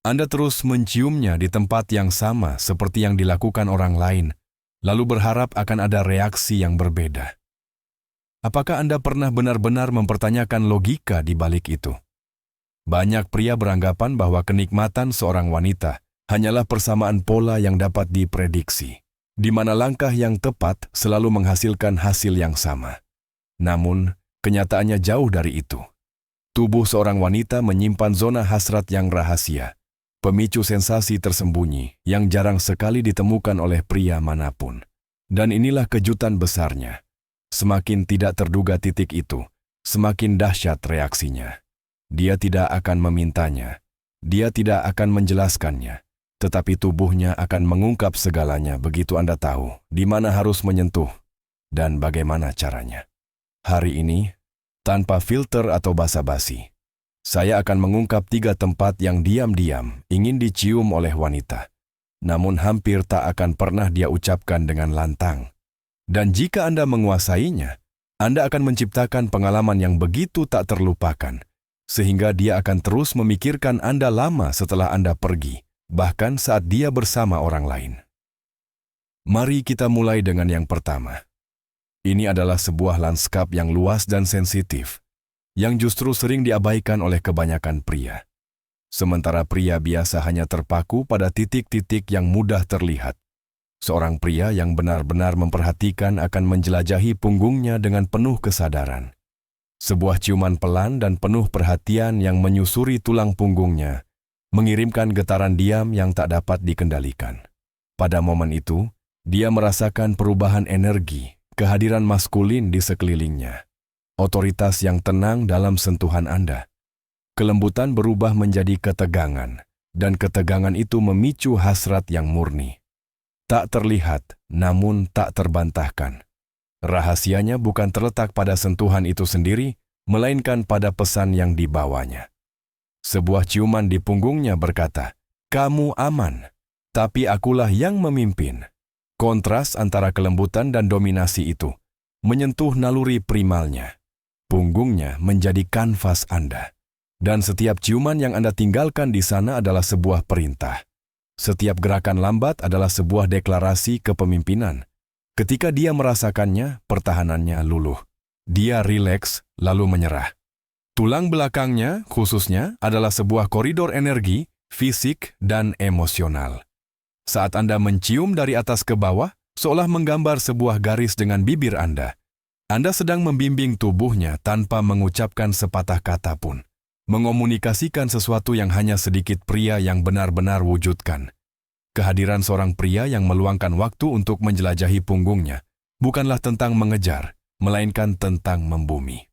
Anda terus menciumnya di tempat yang sama seperti yang dilakukan orang lain, lalu berharap akan ada reaksi yang berbeda. Apakah Anda pernah benar-benar mempertanyakan logika di balik itu? Banyak pria beranggapan bahwa kenikmatan seorang wanita hanyalah persamaan pola yang dapat diprediksi, di mana langkah yang tepat selalu menghasilkan hasil yang sama. Namun, kenyataannya jauh dari itu. Tubuh seorang wanita menyimpan zona hasrat yang rahasia, pemicu sensasi tersembunyi yang jarang sekali ditemukan oleh pria manapun. Dan inilah kejutan besarnya. Semakin tidak terduga titik itu, semakin dahsyat reaksinya. Dia tidak akan memintanya, dia tidak akan menjelaskannya, tetapi tubuhnya akan mengungkap segalanya begitu Anda tahu di mana harus menyentuh dan bagaimana caranya. Hari ini, tanpa filter atau basa-basi, saya akan mengungkap 3 tempat yang diam-diam ingin dicium oleh wanita, namun hampir tak akan pernah dia ucapkan dengan lantang. Dan jika Anda menguasainya, Anda akan menciptakan pengalaman yang begitu tak terlupakan, sehingga dia akan terus memikirkan Anda lama setelah Anda pergi, bahkan saat dia bersama orang lain. Mari kita mulai dengan yang pertama. Ini adalah sebuah lanskap yang luas dan sensitif, yang justru sering diabaikan oleh kebanyakan pria. Sementara pria biasa hanya terpaku pada titik-titik yang mudah terlihat. Seorang pria yang benar-benar memperhatikan akan menjelajahi punggungnya dengan penuh kesadaran. Sebuah ciuman pelan dan penuh perhatian yang menyusuri tulang punggungnya, mengirimkan getaran diam yang tak dapat dikendalikan. Pada momen itu, dia merasakan perubahan energi, kehadiran maskulin di sekelilingnya. Otoritas yang tenang dalam sentuhan Anda. Kelembutan berubah menjadi ketegangan, dan ketegangan itu memicu hasrat yang murni. Tak terlihat, namun tak terbantahkan. Rahasianya bukan terletak pada sentuhan itu sendiri, melainkan pada pesan yang dibawanya. Sebuah ciuman di punggungnya berkata, "Kamu aman, tapi akulah yang memimpin." Kontras antara kelembutan dan dominasi itu menyentuh naluri primalnya. Punggungnya menjadi kanvas Anda. Dan setiap ciuman yang Anda tinggalkan di sana adalah sebuah perintah. Setiap gerakan lambat adalah sebuah deklarasi kepemimpinan. Ketika dia merasakannya, pertahanannya luluh. Dia rileks, lalu menyerah. Tulang belakangnya, khususnya, adalah sebuah koridor energi, fisik, dan emosional. Saat Anda mencium dari atas ke bawah, seolah menggambar sebuah garis dengan bibir Anda. Anda sedang membimbing tubuhnya tanpa mengucapkan sepatah kata pun. Mengomunikasikan sesuatu yang hanya sedikit pria yang benar-benar wujudkan. Kehadiran seorang pria yang meluangkan waktu untuk menjelajahi punggungnya bukanlah tentang mengejar, melainkan tentang membumi.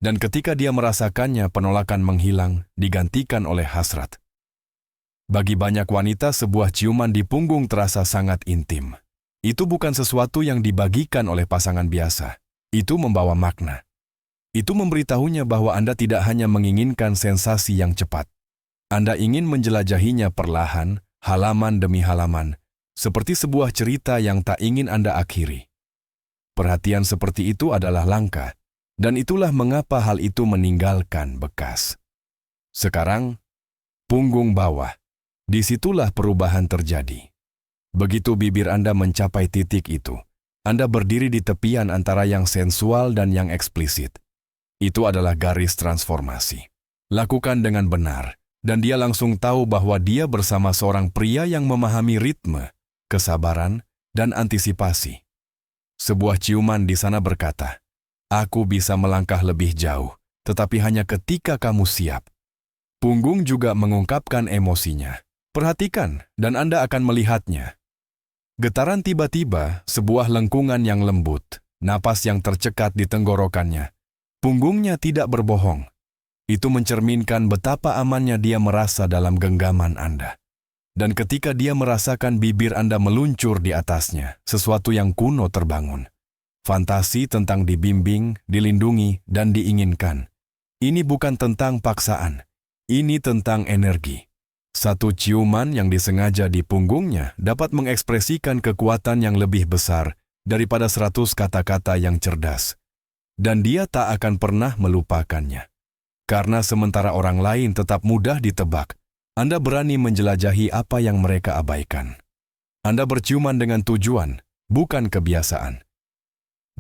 Dan ketika dia merasakannya, penolakan menghilang, digantikan oleh hasrat. Bagi banyak wanita, sebuah ciuman di punggung terasa sangat intim. Itu bukan sesuatu yang dibagikan oleh pasangan biasa. Itu membawa makna. Itu memberitahunya bahwa Anda tidak hanya menginginkan sensasi yang cepat. Anda ingin menjelajahinya perlahan, halaman demi halaman, seperti sebuah cerita yang tak ingin Anda akhiri. Perhatian seperti itu adalah langka, dan itulah mengapa hal itu meninggalkan bekas. Sekarang, punggung bawah, disitulah perubahan terjadi. Begitu bibir Anda mencapai titik itu, Anda berdiri di tepian antara yang sensual dan yang eksplisit. Itu adalah garis transformasi. Lakukan dengan benar. Dan dia langsung tahu bahwa dia bersama seorang pria yang memahami ritme, kesabaran, dan antisipasi. Sebuah ciuman di sana berkata, "Aku bisa melangkah lebih jauh, tetapi hanya ketika kamu siap." Punggung juga mengungkapkan emosinya. Perhatikan, dan Anda akan melihatnya. Getaran tiba-tiba, sebuah lengkungan yang lembut, napas yang tercekat di tenggorokannya. Punggungnya tidak berbohong. Itu mencerminkan betapa amannya dia merasa dalam genggaman Anda. Dan ketika dia merasakan bibir Anda meluncur di atasnya, sesuatu yang kuno terbangun. Fantasi tentang dibimbing, dilindungi, dan diinginkan. Ini bukan tentang paksaan. Ini tentang energi. Satu ciuman yang disengaja di punggungnya dapat mengekspresikan kekuatan yang lebih besar daripada 100 kata-kata yang cerdas. Dan dia tak akan pernah melupakannya. Karena sementara orang lain tetap mudah ditebak, Anda berani menjelajahi apa yang mereka abaikan. Anda berciuman dengan tujuan, bukan kebiasaan.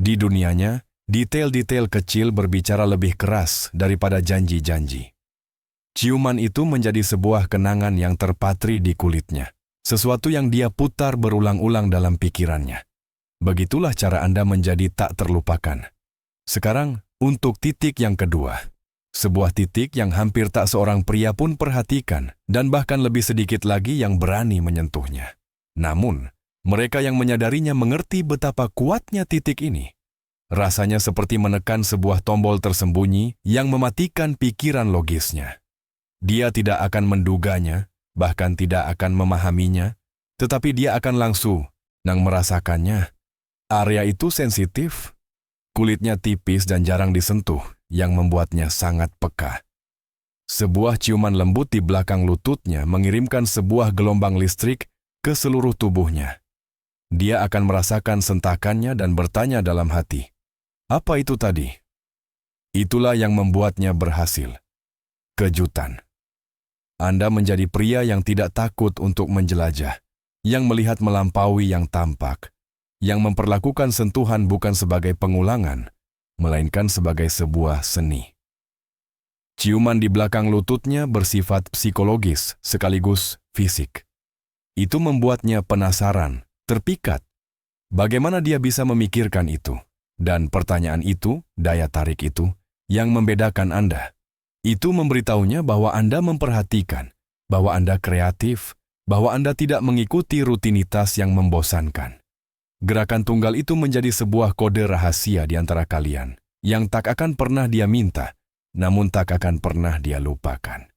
Di dunianya, detail-detail kecil berbicara lebih keras daripada janji-janji. Ciuman itu menjadi sebuah kenangan yang terpatri di kulitnya, sesuatu yang dia putar berulang-ulang dalam pikirannya. Begitulah cara Anda menjadi tak terlupakan. Sekarang, untuk titik yang kedua. Sebuah titik yang hampir tak seorang pria pun perhatikan dan bahkan lebih sedikit lagi yang berani menyentuhnya. Namun, mereka yang menyadarinya mengerti betapa kuatnya titik ini. Rasanya seperti menekan sebuah tombol tersembunyi yang mematikan pikiran logisnya. Dia tidak akan menduganya, bahkan tidak akan memahaminya, tetapi dia akan langsung merasakannya. Area itu sensitif, kulitnya tipis dan jarang disentuh, yang membuatnya sangat peka. Sebuah ciuman lembut di belakang lututnya mengirimkan sebuah gelombang listrik ke seluruh tubuhnya. Dia akan merasakan sentakannya dan bertanya dalam hati, "Apa itu tadi?" Itulah yang membuatnya berhasil. Kejutan. Anda menjadi pria yang tidak takut untuk menjelajah, yang melihat melampaui yang tampak, yang memperlakukan sentuhan bukan sebagai pengulangan, melainkan sebagai sebuah seni. Ciuman di belakang lututnya bersifat psikologis sekaligus fisik. Itu membuatnya penasaran, terpikat. Bagaimana dia bisa memikirkan itu? Dan pertanyaan itu, daya tarik itu, yang membedakan Anda. Itu memberitahunya bahwa Anda memperhatikan, bahwa Anda kreatif, bahwa Anda tidak mengikuti rutinitas yang membosankan. Gerakan tunggal itu menjadi sebuah kode rahasia di antara kalian, yang tak akan pernah dia minta, namun tak akan pernah dia lupakan.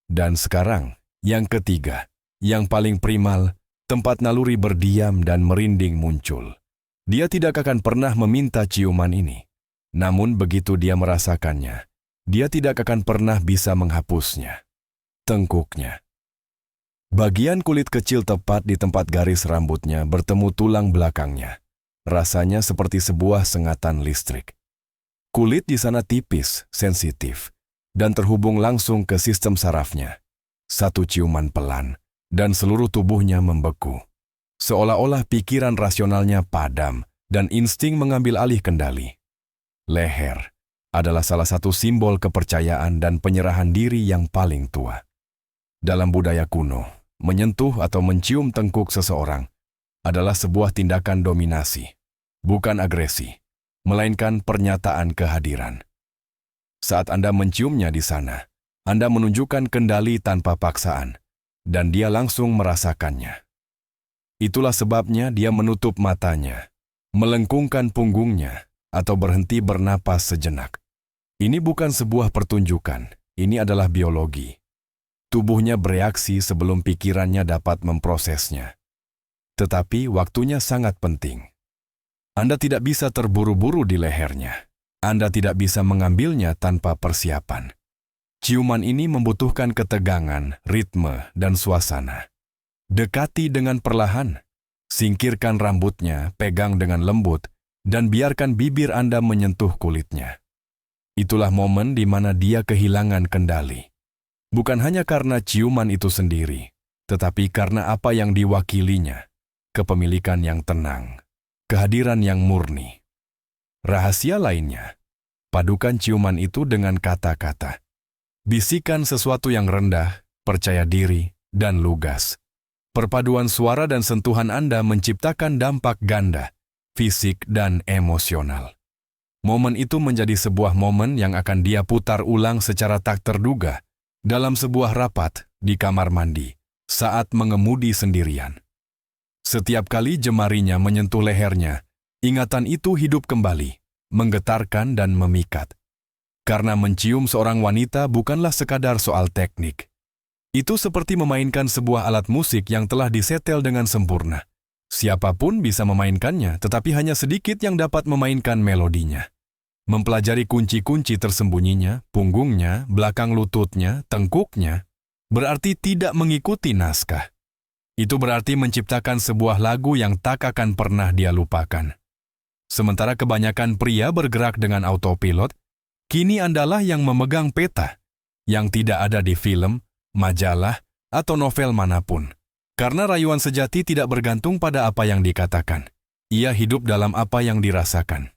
Dan sekarang, yang ketiga, yang paling primal, tempat naluri berdiam dan merinding muncul. Dia tidak akan pernah meminta ciuman ini. Namun begitu dia merasakannya, dia tidak akan pernah bisa menghapusnya. Tengkuknya. Bagian kulit kecil tepat di tempat garis rambutnya bertemu tulang belakangnya. Rasanya seperti sebuah sengatan listrik. Kulit di sana tipis, sensitif, dan terhubung langsung ke sistem sarafnya. Satu ciuman pelan, dan seluruh tubuhnya membeku. Seolah-olah pikiran rasionalnya padam, dan insting mengambil alih kendali. Leher adalah salah satu simbol kepercayaan dan penyerahan diri yang paling tua. Dalam budaya kuno, menyentuh atau mencium tengkuk seseorang adalah sebuah tindakan dominasi, bukan agresi, melainkan pernyataan kehadiran. Saat Anda menciumnya di sana, Anda menunjukkan kendali tanpa paksaan, dan dia langsung merasakannya. Itulah sebabnya dia menutup matanya, melengkungkan punggungnya, atau berhenti bernapas sejenak. Ini bukan sebuah pertunjukan, ini adalah biologi. Tubuhnya bereaksi sebelum pikirannya dapat memprosesnya. Tetapi waktunya sangat penting. Anda tidak bisa terburu-buru di lehernya. Anda tidak bisa mengambilnya tanpa persiapan. Ciuman ini membutuhkan ketegangan, ritme, dan suasana. Dekati dengan perlahan. Singkirkan rambutnya, pegang dengan lembut, dan biarkan bibir Anda menyentuh kulitnya. Itulah momen di mana dia kehilangan kendali. Bukan hanya karena ciuman itu sendiri, tetapi karena apa yang diwakilinya, kepemilikan yang tenang, kehadiran yang murni. Rahasia lainnya, padukan ciuman itu dengan kata-kata. Bisikan sesuatu yang rendah, percaya diri, dan lugas. Perpaduan suara dan sentuhan Anda menciptakan dampak ganda, fisik dan emosional. Momen itu menjadi sebuah momen yang akan dia putar ulang secara tak terduga, dalam sebuah rapat di kamar mandi, saat mengemudi sendirian. Setiap kali jemarinya menyentuh lehernya, ingatan itu hidup kembali, menggetarkan dan memikat. Karena mencium seorang wanita bukanlah sekadar soal teknik. Itu seperti memainkan sebuah alat musik yang telah disetel dengan sempurna. Siapapun bisa memainkannya, tetapi hanya sedikit yang dapat memainkan melodinya. Mempelajari kunci-kunci tersembunyinya, punggungnya, belakang lututnya, tengkuknya, berarti tidak mengikuti naskah. Itu berarti menciptakan sebuah lagu yang tak akan pernah dia lupakan. Sementara kebanyakan pria bergerak dengan autopilot, kini Andalah yang memegang peta, yang tidak ada di film, majalah, atau novel manapun. Karena rayuan sejati tidak bergantung pada apa yang dikatakan. Ia hidup dalam apa yang dirasakan.